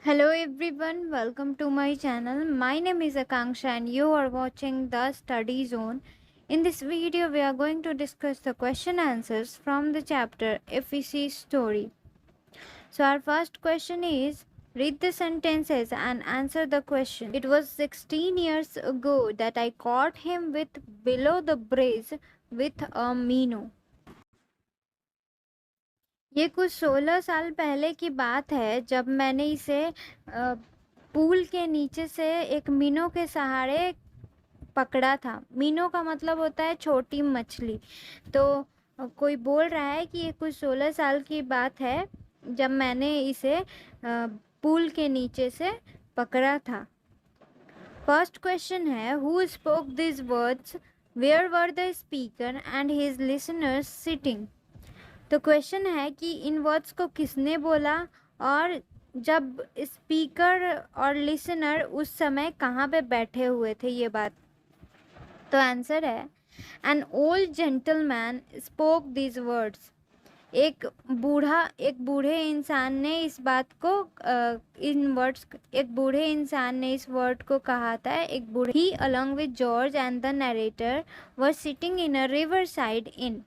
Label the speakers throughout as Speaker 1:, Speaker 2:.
Speaker 1: Hello everyone, welcome to my channel. My name is Akanksha and you are watching the Study Zone. In this video, we are going to discuss the question answers from the chapter FEC Story. So our first question is, read the sentences and answer the question. It was 16 years ago that I caught him with below the bridge with a minnow. ये कुछ 16 साल पहले की बात है जब मैंने इसे पूल के नीचे से एक मीनों के सहारे पकड़ा था। मीनों का मतलब होता है छोटी मछली। तो कोई बोल रहा है कि ये कुछ 16 साल की बात है जब मैंने इसे पूल के नीचे से पकड़ा था। फर्स्ट क्वेश्चन है, who spoke this words, where were the speaker and his listeners sitting. तो क्वेश्चन है कि इन वर्ड्स को किसने बोला और जब स्पीकर और लिसनर उस समय कहाँ पे बैठे हुए थे ये बात। तो आंसर है, N old gentleman spoke this words. एक बूढ़े इंसान ने इस बात को एक बूढ़े इंसान ने इस वर्ड को कहा था। एक बूढ़े he along with George and the narrator were sitting in a riverside inn.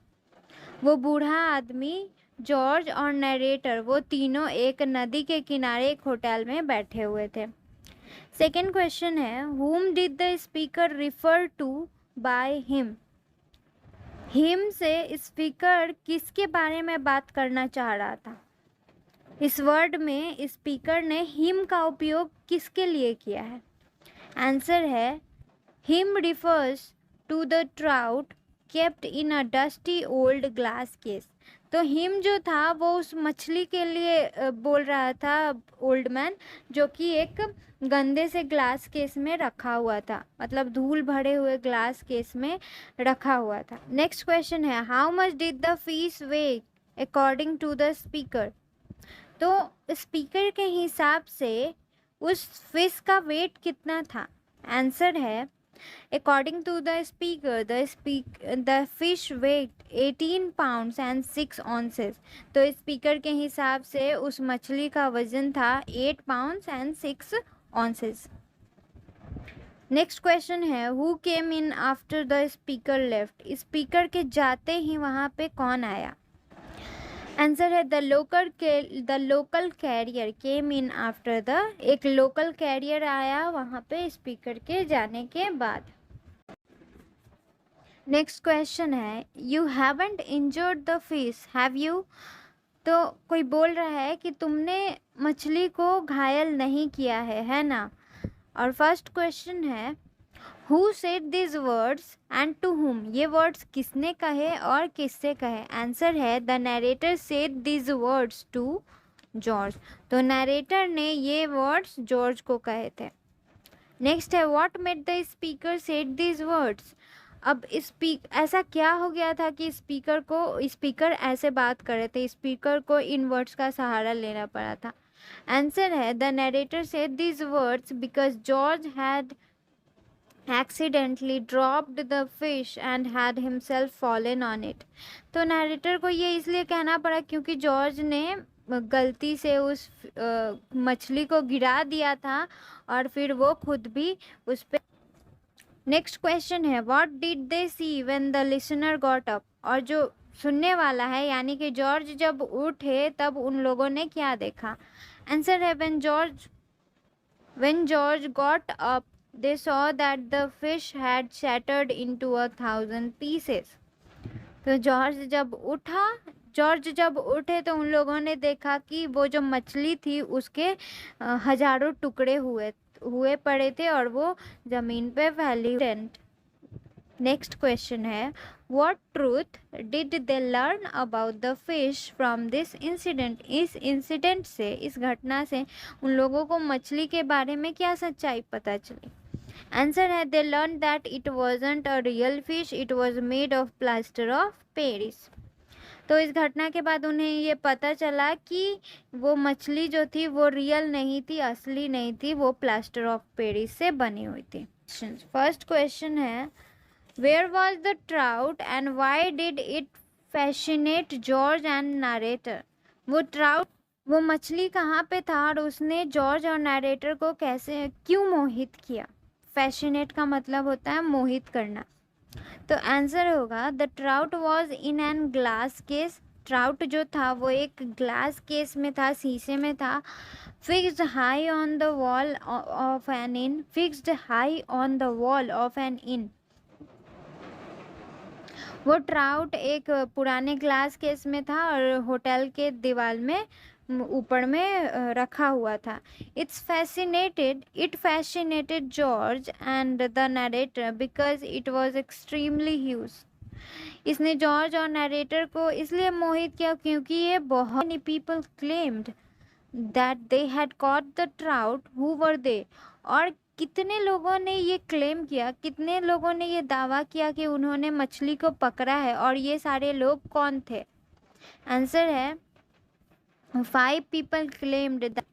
Speaker 1: वो बूढ़ा आदमी, जॉर्ज और नरेटर, वो तीनों एक नदी के किनारे एक होटल में बैठे हुए थे। सेकेंड क्वेश्चन है, whom did the speaker refer to by him। Him से स्पीकर किसके बारे में बात करना चाह रहा था। इस वर्ड में स्पीकर ने हिम का उपयोग किसके लिए किया है। आंसर है, him refers to the trout kept in a dusty old glass case. तो हिम जो था वो उस मछली के लिए बोल रहा था, ओल्ड मैन, जो कि एक गंदे से ग्लास केस में रखा हुआ था, मतलब धूल भरे हुए ग्लास केस में रखा हुआ था। नेक्स्ट क्वेश्चन है, how much did the fish weigh according to the speaker. तो स्पीकर के हिसाब से उस फिश का वेट कितना था। आंसर है, according to the speaker the fish weighed 18 pounds and 6 ounces। तो स्पीकर के हिसाब से उस मछली का वजन था 8 pounds and 6 ounces। Next question है, who came in after the speaker left. Speaker के जाते ही वहाँ पे कौन आया। आंसर है, the local carrier came in after the. एक लोकल कैरियर आया वहाँ पे स्पीकर के जाने के बाद। नेक्स्ट क्वेश्चन है, you haven't injured the fish have you. तो कोई बोल रहा है कि तुमने मछली को घायल नहीं किया है ना। और फर्स्ट क्वेश्चन है, who said this words and to whom. ये वर्ड्स किसने कहे और किससे कहे। आंसर है, the narrator said this words to George. तो नरेटर ने ये वर्ड्स जॉर्ज को कहे थे। नेक्स्ट है, what made the speaker said this words. अब ऐसा क्या हो गया था कि स्पीकर ऐसे बात कर रहे थे, स्पीकर को इन वर्ड्स का सहारा लेना पड़ा था। आंसर है, the narrator said this words because George had accidentally dropped the fish and had himself fallen on it। तो नरेटर को ये इसलिए कहना पड़ा क्योंकि जॉर्ज ने गलती से उस मछली को गिरा दिया था और फिर वो खुद भी उस पे। नेक्स्ट क्वेश्चन है, what did they see when the listener got up. और जो सुनने वाला है यानी कि जॉर्ज जब उठे तब उन लोगों ने क्या देखा। आंसर है, when George got up they saw that the fish had shattered into 1,000 pieces। तो जॉर्ज जब उठे तो उन लोगों ने देखा कि वो जो मछली थी उसके हजारों टुकड़े हुए पड़े थे और वो जमीन पे फैली। नेक्स्ट क्वेश्चन है, what truth did they learn about the fish from this incident. इस इंसिडेंट से, इस घटना से उन लोगों को मछली के बारे में क्या सच्चाई पता चली। आंसर है, they learn that it wasn't a real fish, it was made of plaster of Paris. तो इस घटना के बाद उन्हें ये पता चला कि वो मछली जो थी वो रियल नहीं थी, असली नहीं थी, वो प्लास्टर ऑफ पेरिस से बनी हुई थी। फर्स्ट क्वेश्चन है, where was the trout and why did it fascinate George and narrator. वो ट्राउट वो मछली कहाँ पे था और उसने जॉर्ज और नरेटर को कैसे क्यों मोहित किया? फैसिनेट का मतलब होता है मोहित करना। तो आंसर होगा the trout was in an glass case. Trout जो था वो एक ग्लास केस में था, शीशे में था। Fixed high on the wall of an inn. Fixed high on the wall of an inn. वो ट्राउट एक पुराने ग्लास केस में था और होटल के दीवार में ऊपर में रखा हुआ था। It fascinated George and the narrator because it was extremely huge. इसने जॉर्ज और नरेटर को इसलिए मोहित किया क्योंकि ये बहुत many people claimed that they had caught the trout. who were they? और कितने लोगों ने ये क्लेम किया, कितने लोगों ने ये दावा किया कि उन्होंने मछली को पकड़ा है, और ये सारे लोग कौन थे? आंसर है 5 people claimed that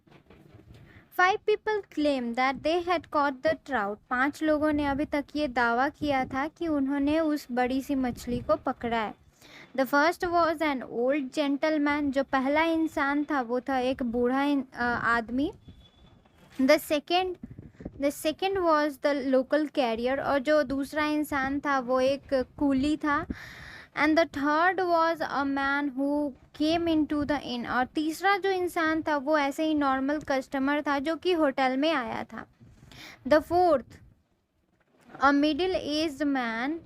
Speaker 1: 5 people claimed that they had caught the trout. 5 लोगों ने अभी तक ये दावा किया था कि उन्होंने उस बड़ी सी मछली को पकड़ा है। The first was an old gentleman. जो पहला इंसान था वो था एक बूढ़ा आदमी। The second was the local carrier. और जो दूसरा इंसान था वो एक कूली था। And the third was a man who came into the inn. और तीसरा जो इंसान था वो ऐसे ही नॉर्मल कस्टमर था जो कि होटल में आया था। The fourth a middle aged man.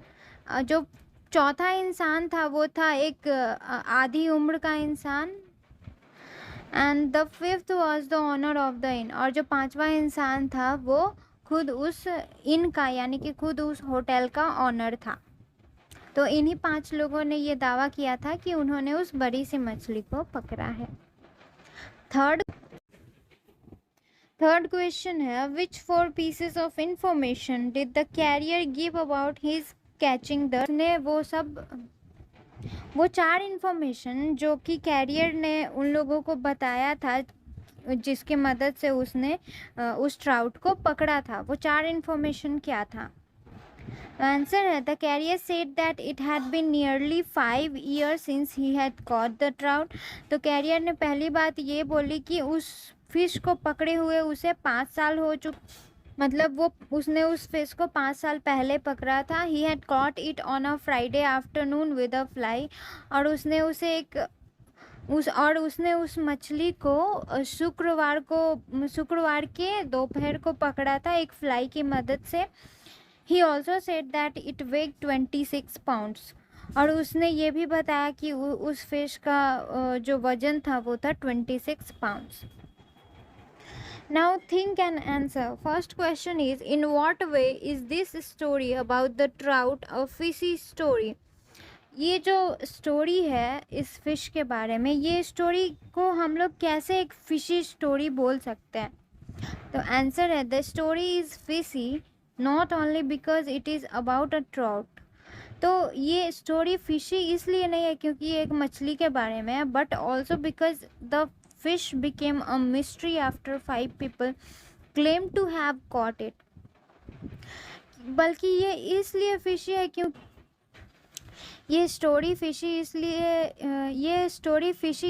Speaker 1: जो चौथा इंसान था वो था एक आधी उम्र का इंसान। And the fifth was the owner of the inn. और जो पांचवा इंसान था वो खुद उस इन का यानी कि खुद उस होटल का ऑनर था। तो इन्हीं 5 लोगों ने ये दावा किया था कि उन्होंने उस बड़ी सी मछली को पकड़ा है। थर्ड क्वेश्चन है which 4 pieces of information did the carrier give about his catching the. ने वो 4 इंफॉर्मेशन जो कि कैरियर ने उन लोगों को बताया था जिसकी मदद से उसने उस ट्राउट को पकड़ा था, वो 4 इंफॉर्मेशन क्या था? आंसर है the carrier said that it had been nearly 5 years since he had caught the trout. तो कैरियर ने पहली बात ये बोली कि उस फिश को पकड़े हुए उसे 5 साल हो मतलब उसने उस फिश को 5 साल पहले पकड़ा था। ही had cot it on a Friday afternoon with a fly. और उसने उस मछली को शुक्रवार के दोपहर को पकड़ा था एक फ्लाई की मदद से। He also said that it weighed 26 pounds। और उसने ये भी बताया कि उस फिश का जो वजन था वो था 26 pounds। Now think and answer. First question is, in what way is this story about the trout a fishy story? ये जो स्टोरी है इस फिश के बारे में, ये स्टोरी को हम लोग कैसे एक फिशी स्टोरी बोल सकते हैं? तो आंसर है the story is fishy not only because it is about a trout. तो ये स्टोरी फिशी इसलिए नहीं है क्योंकि ये एक मछली के बारे में है, but also because the fish became a mystery after 5 people claim to have caught it. बल्कि ये इसलिए फिशी है क्योंकि ये स्टोरी फिशी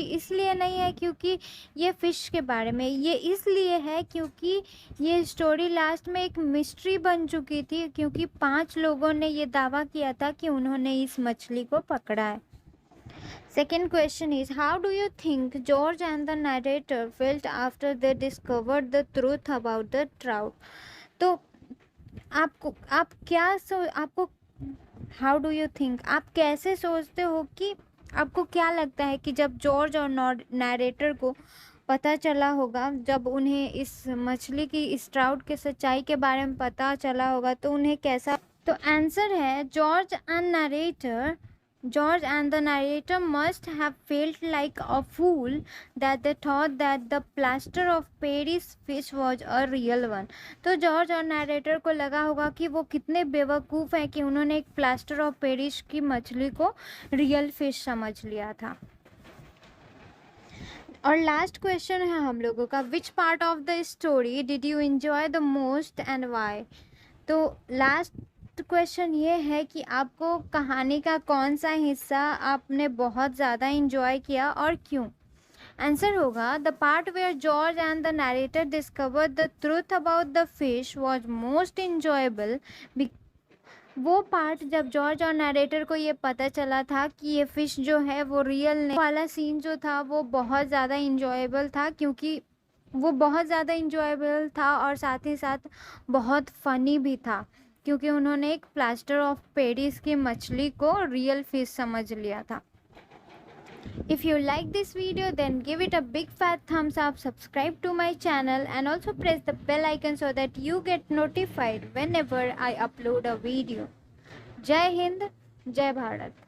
Speaker 1: इसलिए नहीं है क्योंकि ये फ़िश के बारे में, ये इसलिए है क्योंकि ये स्टोरी लास्ट में एक मिस्ट्री बन चुकी थी क्योंकि 5 लोगों ने ये दावा किया था कि उन्होंने इस मछली को पकड़ा है। Second question is how do you think George and the narrator felt after they discovered the truth about the trout? तो आपको हाउ डू यू थिंक, आप कैसे सोचते हो कि आपको क्या लगता है कि जब जॉर्ज और नरेटर को पता चला होगा, जब उन्हें इस मछली की इस ट्राउट के सच्चाई के बारे में पता चला होगा तो उन्हें कैसा? तो आंसर है George and the narrator must have felt like a fool that they thought that the plaster of Paris fish was a real one। तो जॉर्ज और नरेटर को लगा होगा कि वो कितने बेवकूफ़ हैं कि उन्होंने एक प्लास्टर ऑफ पेरिस की मछली को रियल फिश समझ लिया था। और लास्ट क्वेश्चन है हम लोगों का which part of the story did you enjoy the most and why? तो लास्ट क्वेश्चन ये है कि आपको कहानी का कौन सा हिस्सा आपने बहुत ज़्यादा इंजॉय किया और क्यों? आंसर होगा the part where George and the narrator discover the truth about the fish was most enjoyable. वो पार्ट जब जॉर्ज और नरेटर को ये पता चला था कि ये फिश जो है वो रियल नहीं, वाला सीन जो था वो बहुत ज़्यादा इंजॉयबल था, क्योंकि वो बहुत ज़्यादा इंजॉयबल था और साथ ही साथ बहुत फ़नी भी था, क्योंकि उन्होंने एक प्लास्टर ऑफ पेरिस की मछली को रियल फिश समझ लिया था। If you like this video, then give it a big fat thumbs up, subscribe to my channel and also press the bell icon so that you get notified whenever I upload a video. Jai Hind, Jai Bharat.